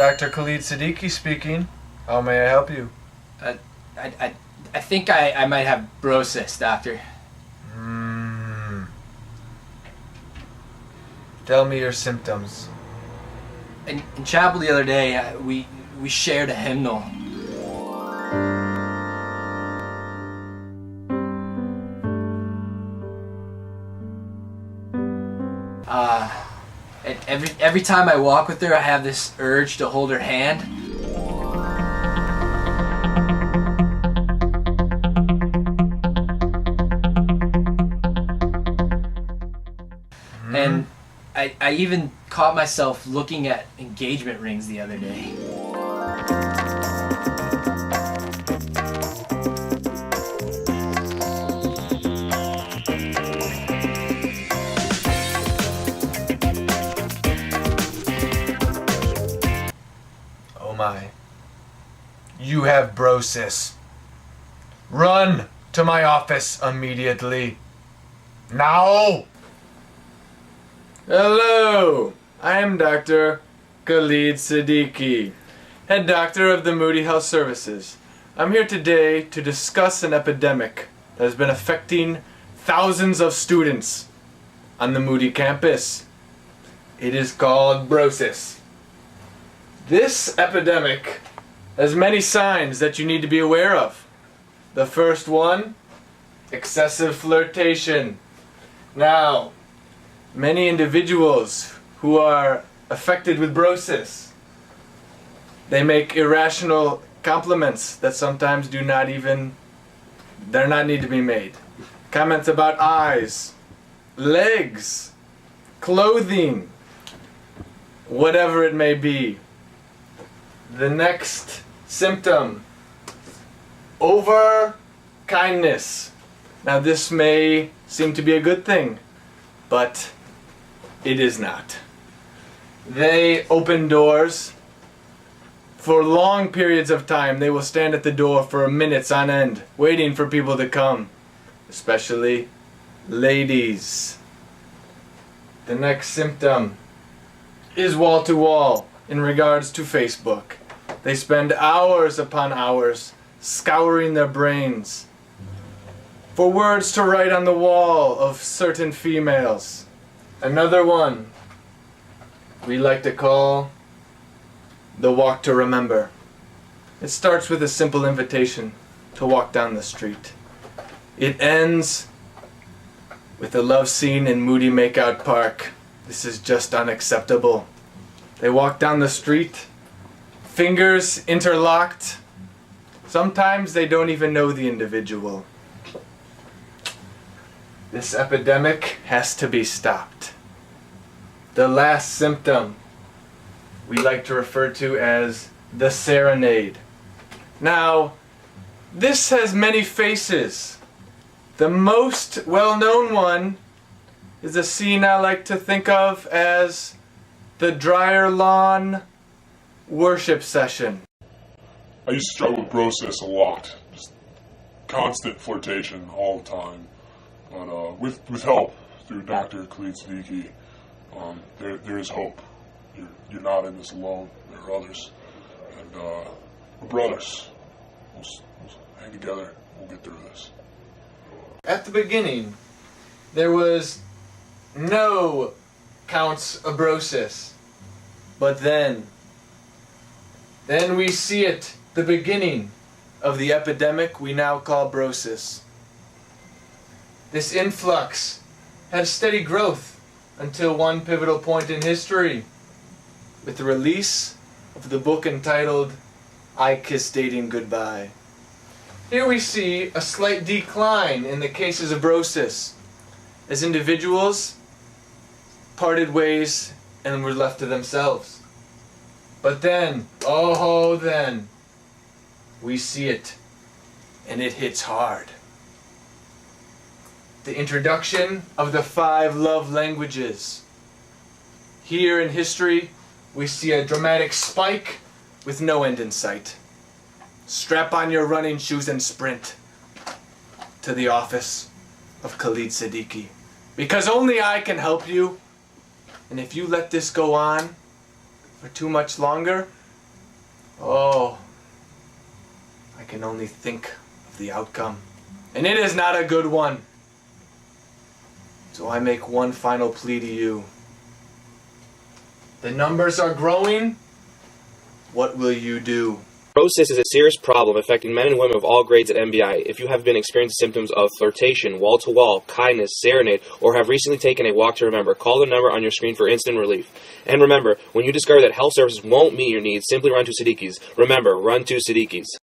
Dr. Khalid Siddiqui speaking. How may I help you? I think I might have Brosis, doctor. Tell me your symptoms. In chapel the other day, we shared a hymnal. Every time I walk with her, I have this urge to hold her hand. And I even caught myself looking at engagement rings the other day. Oh my. You have Brosis. Run to my office immediately. Now! Hello, I am Dr. Khalid Siddiqui, head doctor of the Moody Health Services. I'm here today to discuss an epidemic that has been affecting thousands of students on the Moody campus. It is called Brosis. This epidemic has many signs that you need to be aware of. The first one, excessive flirtation. Now, many individuals who are affected with Brosis, they make irrational compliments that sometimes do not need to be made. Comments about eyes, legs, clothing, whatever it may be. The next symptom, over kindness. Now this may seem to be a good thing, but it is not. They open doors for long periods of time. They will stand at the door for minutes on end, waiting for people to come, especially ladies. The next symptom is wall-to-wall in regards to Facebook. They spend hours upon hours scouring their brains for words to write on the wall of certain females. Another one we like to call the walk to remember. It starts with a simple invitation to walk down the street. It ends with a love scene in Moody Makeout Park. This is just unacceptable. They walk down the street, fingers interlocked. Sometimes they don't even know the individual. This epidemic has to be stopped. The last symptom we like to refer to as the serenade. Now, this has many faces. The most well-known one is a scene I like to think of as the dryer lawn worship session. I used to struggle with Brosis a lot. Just constant flirtation all the time. But with help through Dr. Khalid Siddiqui, there is hope. You're not in this alone. There are others. And we're brothers. We'll hang together. We'll get through this. At the beginning, there was no counts of Brosis. But then we see it, the beginning of the epidemic we now call Brosis. This influx had steady growth until one pivotal point in history, with the release of the book entitled I Kissed Dating Goodbye. Here we see a slight decline in the cases of Brosis, as individuals parted ways and were left to themselves. But then, oh then, we see it, and it hits hard. The introduction of the 5 love languages. Here in history, we see a dramatic spike with no end in sight. Strap on your running shoes and sprint to the office of Khalid Siddiqui, because only I can help you. And if you let this go on for too much longer, Oh, I can only think of the outcome. And it is not a good one. So I make one final plea to you. The numbers are growing. What will you do? Brosis is a serious problem affecting men and women of all grades at MBI. If you have been experiencing symptoms of flirtation, wall-to-wall, kindness, serenade, or have recently taken a walk to remember, call the number on your screen for instant relief. And remember, when you discover that health services won't meet your needs, simply run to Siddiqui's. Remember, run to Siddiqui's.